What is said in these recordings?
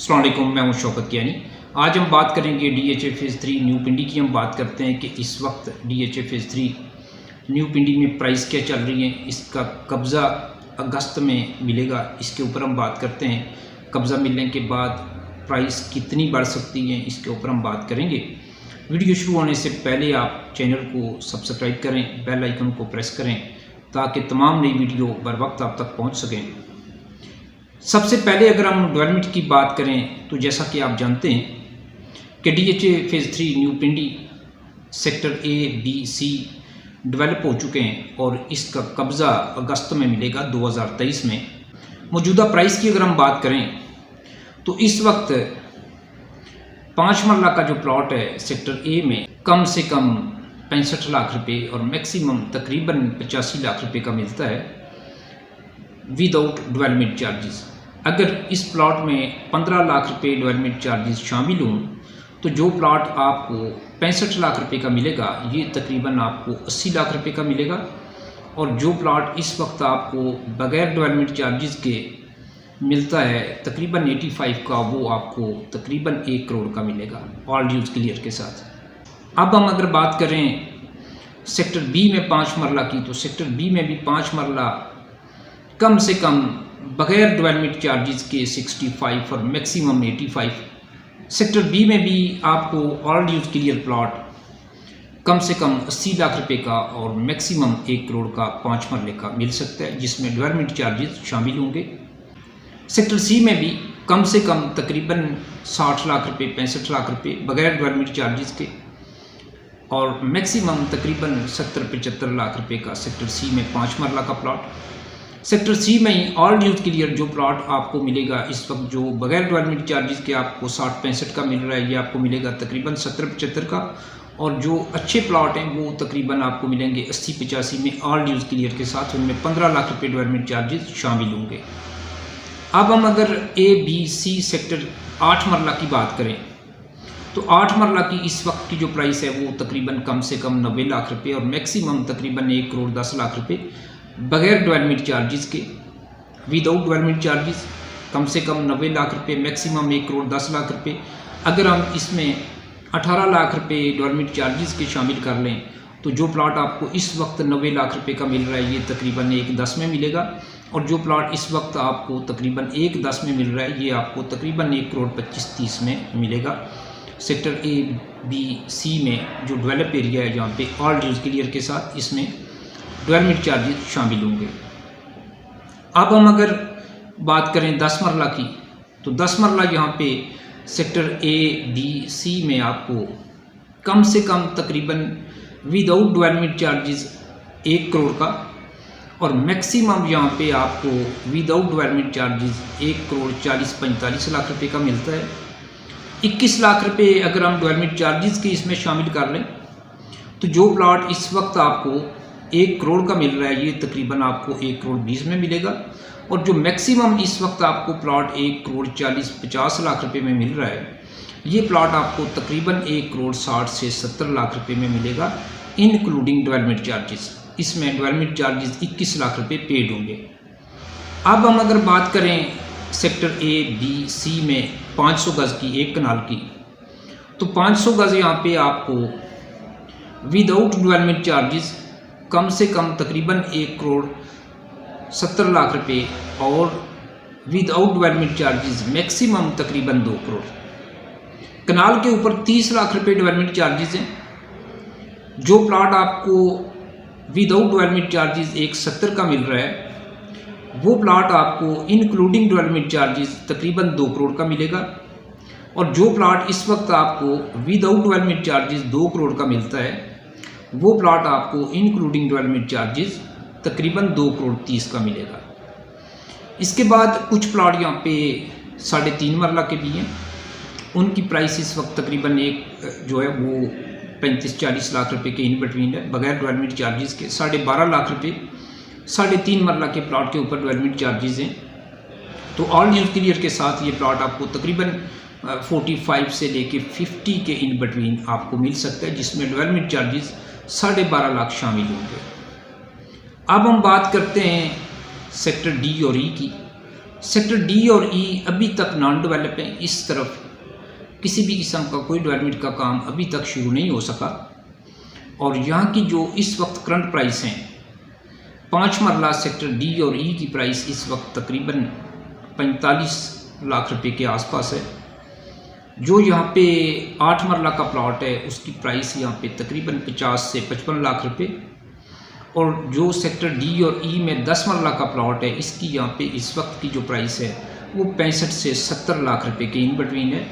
अस्सलाम वालेकुम, मैं हूं शौकत कियानी। आज हम बात करेंगे DHA फेज़ 3 न्यू पिंडी की। हम बात करते हैं कि इस वक्त DHA फेज़ 3 न्यू पिंडी में प्राइस क्या चल रही है, इसका कब्ज़ा अगस्त में मिलेगा, इसके ऊपर हम बात करते हैं। कब्ज़ा मिलने के बाद प्राइस कितनी बढ़ सकती है, इसके ऊपर हम बात करेंगे। वीडियो शुरू होने से पहले आप चैनल को सब्सक्राइब करें, बेल आइकन को प्रेस करें ताकि तमाम नई वीडियो बर वक्त आप तक पहुँच सकें। सबसे पहले अगर हम डेवलपमेंट की बात करें तो जैसा कि आप जानते हैं कि DHA phase 3 new Pindi sector A, B, C develop हो चुके हैं और इसका कब्ज़ा अगस्त में मिलेगा 2023 में। मौजूदा प्राइस की अगर हम बात करें तो इस वक्त 5 मरला का जो प्लॉट है सेक्टर A में कम से कम 65 लाख रुपए और मैक्सिमम तकरीबन 85 लाख रुपए का मिलता है विदाउट डेवलपमेंट चार्जेस। अगर इस प्लॉट में 15 लाख रुपए डेवलपमेंट चार्जेस शामिल हों तो जो प्लॉट आपको 65 लाख रुपए का मिलेगा ये तकरीबन आपको 80 लाख रुपए का मिलेगा, और जो प्लॉट इस वक्त आपको बगैर डेवलपमेंट चार्जेस के मिलता है तकरीबन 85 का, वो आपको तकरीबन 1 करोड़ का मिलेगा ऑल ड्यूज क्लियर के साथ। अब हम अगर बात करें सेक्टर B में 5 मरला की, तो सेक्टर B में भी 5 मरला कम से कम बगैर डेवलपमेंट चार्जेस के 65 और मैक्सिमम 85। सेक्टर B में भी आपको ऑल ड्यूज क्लियर प्लॉट कम से कम 80 लाख रुपए का और मैक्सिमम 1 करोड़ का 5 मरले का मिल सकता है, जिसमें डेवलपमेंट चार्जेस शामिल होंगे। सेक्टर C में भी कम से कम तकरीबन 60 लाख रुपए 65 लाख रुपए बगैर डेवलपमेंट चार्जेस के, और मैक्सिमम तकरीबन 70-75 लाख रुपए का सेक्टर C में 5 मरला का प्लॉट। सेक्टर C में ही ऑल ड्यूज क्लियर जो प्लॉट आपको मिलेगा इस वक्त, जो बगैर डेवलपमेंट चार्जेस के आपको 60-65 का मिल रहा है, ये आपको मिलेगा तकरीबन 70-75 का, और जो अच्छे प्लॉट हैं वो तकरीबन आपको मिलेंगे 80-85 में ऑल ड्यूज क्लियर के साथ, उनमें 15 लाख रुपये डेवलपमेंट चार्जेस शामिल होंगे। अब हम अगर A, B, C सेक्टर 8 मरला की बात करें तो 8 मरला की इस वक्त की जो प्राइस है वो तकरीबन कम से कम 90 लाख रुपए और मैक्सिमम तकरीबन 1 करोड़ 10 लाख रुपए बगैर डेवलपमेंट चार्जेस के। विदाउट डेवलपमेंट चार्जेस कम से कम 90 लाख रुपए, मैक्सिमम 1 करोड़ 10 लाख रुपए। अगर हम इसमें 18 लाख रुपए डेवलपमेंट चार्जेस के शामिल कर लें तो जो प्लॉट आपको इस वक्त 90 लाख रुपए का मिल रहा है ये तकरीबन 1/10 में मिलेगा, और जो प्लॉट इस वक्त आपको तकरीबन 1/10 में मिल रहा है ये आपको तकरीबन 1 करोड़ 25-30 में मिलेगा। सेक्टर A, B, C में जो डेवलप एरिया है जहाँ पे ऑल ड्यूज क्लियर के साथ इसमें डेवलपमेंट चार्जेस शामिल होंगे। अब हम अगर बात करें 10 मरला की तो 10 मरला यहाँ पे सेक्टर A, B, C में आपको कम से कम तकरीबन विदाउट डेवलपमेंट चार्जेस 1 करोड़ का, और मैक्सिमम यहाँ पे आपको without development charges 1 crore 40-45 lakh रुपए का मिलता है। 21 लाख रुपए अगर हम डेवलपमेंट चार्जेस के इसमें शामिल कर लें तो जो प्लॉट इस वक्त आपको 1 करोड़ का मिल रहा है ये तकरीबन आपको 1 करोड़ 20 में मिलेगा, और जो मैक्सिमम इस वक्त आपको प्लॉट 1 करोड़ 40-50 लाख रुपए में मिल रहा है ये प्लॉट आपको तकरीबन 1 करोड़ 60 से 70 लाख रुपए में मिलेगा इंक्लूडिंग डेवलपमेंट चार्जेस। इसमें डेवलपमेंट चार्जेस 21 लाख रुपए पेड होंगे। अब हम अगर बात करें सेक्टर A, B, C में 500 गज़ की, 1 कनाल की, तो 500 गज़ यहाँ पे आपको विदाउट डेवलपमेंट चार्जेस कम से कम तकरीबन 1 करोड़ 70 लाख रुपए और विदाउट डेवलपमेंट चार्जेस मैक्सिमम तकरीबन 2 करोड़। कनाल के ऊपर 30 लाख रुपए डेवलपमेंट चार्जेस हैं। जो प्लॉट आपको विदाउट डेवलपमेंट चार्जेस 170 का मिल रहा है वो प्लॉट आपको इंक्लूडिंग डेवलपमेंट चार्जेस तकरीबन 2 करोड़ का मिलेगा, और जो प्लॉट इस वक्त आपको विदाउट डेवलपमेंट चार्जेस 2 करोड़ का मिलता है वो प्लॉट आपको इंक्लूडिंग डेवलपमेंट चार्जेस तकरीबन 2 करोड़ 30 का मिलेगा। इसके बाद कुछ प्लॉट यहाँ पे 3.5 मरला के भी हैं, उनकी प्राइस इस वक्त तकरीबन एक जो है वो 35-40 लाख रुपए के इन बिटवीन है बगैर डेवलपमेंट चार्जेस के। 12.5 लाख रुपए 3.5 मरला के प्लॉट के ऊपर डेवलपमेंट चार्जेस हैं, तो ऑल ड्यूज क्लियर के साथ ये प्लॉट आपको तकरीबन 45 से लेके 50 के इन बिटवीन आपको मिल सकता है, जिसमें डेवलपमेंट चार्जेस 12.5 लाख शामिल होंगे। अब हम बात करते हैं सेक्टर D और E की। सेक्टर डी और ई अभी तक नॉन डेवलप हैं। इस तरफ किसी भी किस्म का कोई डेवलपमेंट का काम अभी तक शुरू नहीं हो सका। और यहाँ की जो इस वक्त करंट प्राइस हैं, 5 मरला सेक्टर डी और ई की प्राइस इस वक्त तकरीबन 45 लाख रुपए के आसपास है। जो यहाँ पे 8 मरला का प्लॉट है उसकी प्राइस यहाँ पे तकरीबन 50 से 55 लाख रुपए, और जो सेक्टर डी और ई में 10 मरला का प्लॉट है इसकी यहाँ पे इस वक्त की जो प्राइस है वो 65 से 70 लाख रुपए के इन बिटवीन है।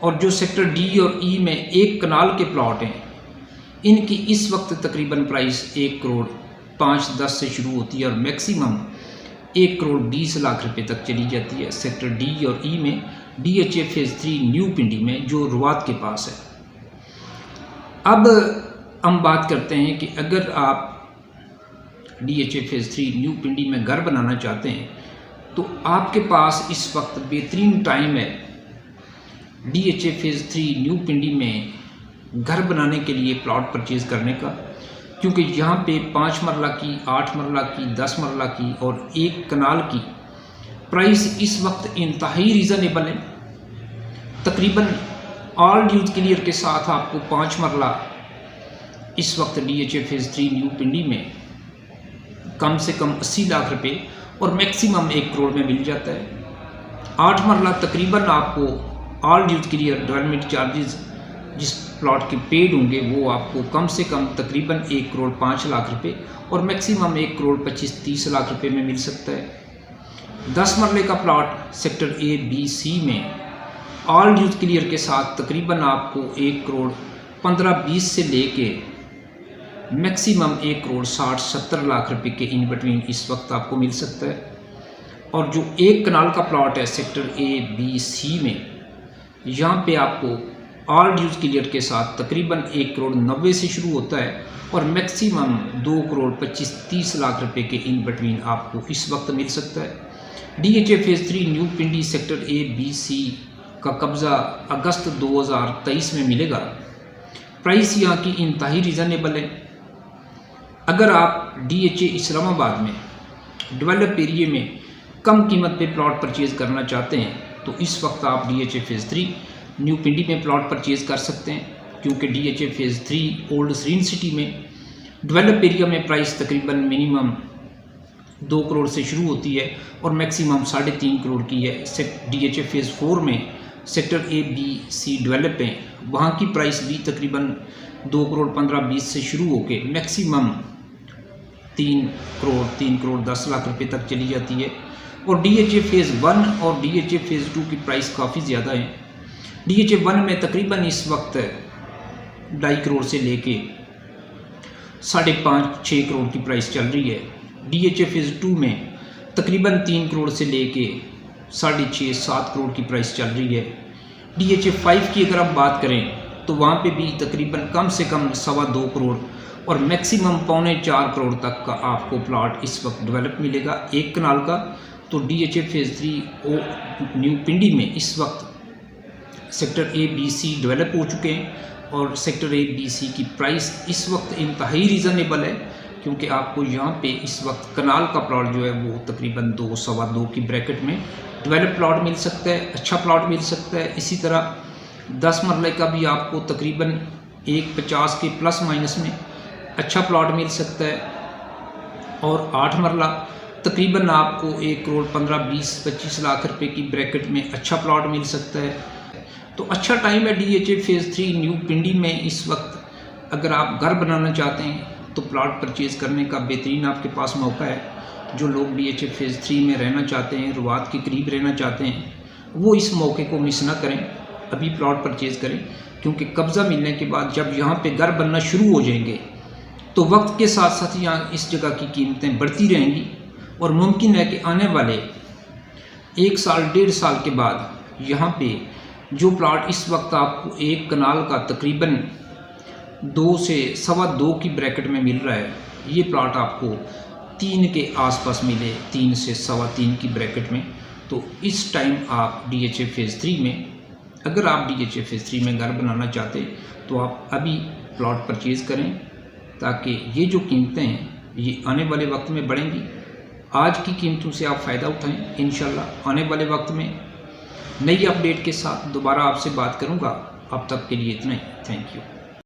और जो सेक्टर डी और ई में 1 कनाल के प्लॉट हैं इनकी इस वक्त तकरीबन प्राइस 1 करोड़ 5-10 से शुरू होती है और मैक्सिमम 1 करोड़ 20 लाख रुपए तक चली जाती है सेक्टर डी और ई में, DHA फेज़ 3 न्यू पिंडी में जो रुवात के पास है। अब हम बात करते हैं कि अगर आप DHA फेज़ 3 न्यू पिंडी में घर बनाना चाहते हैं तो आपके पास इस वक्त बेहतरीन टाइम है DHA फेज़ 3 न्यू पिंडी में घर बनाने के लिए प्लॉट परचेज़ करने का, क्योंकि यहाँ पे 5 मरला की, 8 मरला की, 10 मरला की और 1 कनाल की प्राइस इस वक्त इंतहाई रीज़नेबल है। तकरीबन ऑल ड्यूज क्लियर के साथ आपको 5 मरला इस वक्त DHA फेज़ 3 न्यू पिंडी में कम से कम 80 लाख रुपए और मैक्सिमम 1 करोड़ में मिल जाता है। 8 मरला तकरीबन आपको all dues clear development charges जिस प्लॉट के पेड होंगे वो आपको कम से कम तकरीबन 1 करोड़ 5 लाख रुपए और मैक्सिमम 1 करोड़ 25-30 लाख रुपए में मिल सकता है। 10 मरले का plot sector A, B, C में ऑल ड्यूज क्लियर के साथ तकरीबन आपको 1 करोड़ 15-20 से लेके मैक्सिमम 1 करोड़ 60-70 लाख रुपए के इन बिटवीन इस वक्त आपको मिल सकता है। और जो 1 कनाल का प्लॉट है सेक्टर A, B, C में, यहाँ पे आपको ऑल ड्यूज क्लियर के साथ तकरीबन 1 करोड़ 90 से शुरू होता है और मैक्सिमम 2 करोड़ 25-30 लाख रुपए के इन बिटवीन आपको इस वक्त मिल सकता है। DHA phase 3 new Pindi sector A, B, C का कब्ज़ा अगस्त 2023 में मिलेगा। प्राइस यहाँ की इंतहाई रीज़नेबल है। अगर आप DHA इस्लामाबाद में डेवलप एरिया में कम कीमत पे प्लॉट परचेज़ करना चाहते हैं तो इस वक्त आप DHA फेज़ 3 न्यू पिंडी में प्लॉट परचेज़ कर सकते हैं, क्योंकि DHA phase 3 old Sareen city में डेवलप एरिया में प्राइस तकरीबन मिनिमम 2 करोड़ से शुरू होती है और मैक्सिमम 3.5 करोड़ की है। DHA फेज़ 4 में sector A, B, C develop हैं, वहाँ की प्राइस भी तकरीबन 2 करोड़ 15-20 से शुरू होके मैक्सिमम 3 करोड़ 10 लाख रुपए तक चली जाती है। और DHA फेज़ 1 और DHA फेज़ 2 की प्राइस काफ़ी ज़्यादा है। DHA 1 में तकरीबन इस वक्त 2.5 करोड़ से लेके 5.5-6 करोड़ की प्राइस चल रही है। DHA फेज़ 2 में तकरीबन 3 करोड़ से लेके 6.5-7 करोड़ की प्राइस चल रही है। DHA 5 की अगर हम बात करें तो वहाँ पे भी तकरीबन कम से कम 2.25 करोड़ और मैक्सिमम 3.25 करोड़ तक का आपको प्लॉट इस वक्त डेवलप मिलेगा 1 कनाल का। तो DHA फेज़ 3 न्यू पिंडी में इस वक्त sector A, B, C develop हो चुके हैं और सेक्टर A, B, C की प्राइस इस वक्त इंतहाई रीज़नेबल है, क्योंकि आपको यहाँ पे इस वक्त कनाल का प्लॉट जो है वो तकरीबन 2-2.25 की ब्रैकेट में डेवलप प्लॉट मिल सकता है, अच्छा प्लॉट मिल सकता है। इसी तरह 10 मरले का भी आपको तकरीबन 1.50 के प्लस माइनस में अच्छा प्लॉट मिल सकता है। और 8 मरला तकरीबन आपको 1 करोड़ 15-20-25 लाख रुपए की ब्रैकेट में अच्छा प्लॉट मिल सकता है। तो अच्छा टाइम है DHA फेज़ 3 न्यू पिंडी में इस वक्त। अगर आप घर बनाना चाहते हैं तो प्लॉट परचेज़ करने का बेहतरीन आपके पास मौका है। जो लोग DHA फेज़ 3 में रहना चाहते हैं, रुवात के करीब रहना चाहते हैं, वो इस मौके को मिस ना करें, अभी प्लॉट परचेज़ करें, क्योंकि कब्ज़ा मिलने के बाद जब यहाँ पे घर बनना शुरू हो जाएंगे तो वक्त के साथ साथ यहाँ इस जगह की कीमतें बढ़ती रहेंगी और मुमकिन है कि आने वाले 1 साल 1.5 साल के बाद यहाँ पे जो प्लॉट इस वक्त आपको 1 कनाल का तकरीबन 2 से 2.25 की ब्रैकेट में मिल रहा है, ये प्लॉट आपको 3 के आसपास मिले, 3 से 3.25 की ब्रैकेट में। तो इस टाइम आप DHA फेज़ 3 में, अगर आप DHA फेज़ 3 में घर बनाना चाहते तो आप अभी प्लॉट परचेज़ करें, ताकि ये जो कीमतें हैं ये आने वाले वक्त में बढ़ेंगी आज की कीमतों से आप फ़ायदा उठाएं। इंशाल्लाह आने वाले वक्त में नई अपडेट के साथ दोबारा आपसे बात करूंगा। अब तक के लिए इतना ही। Thank you.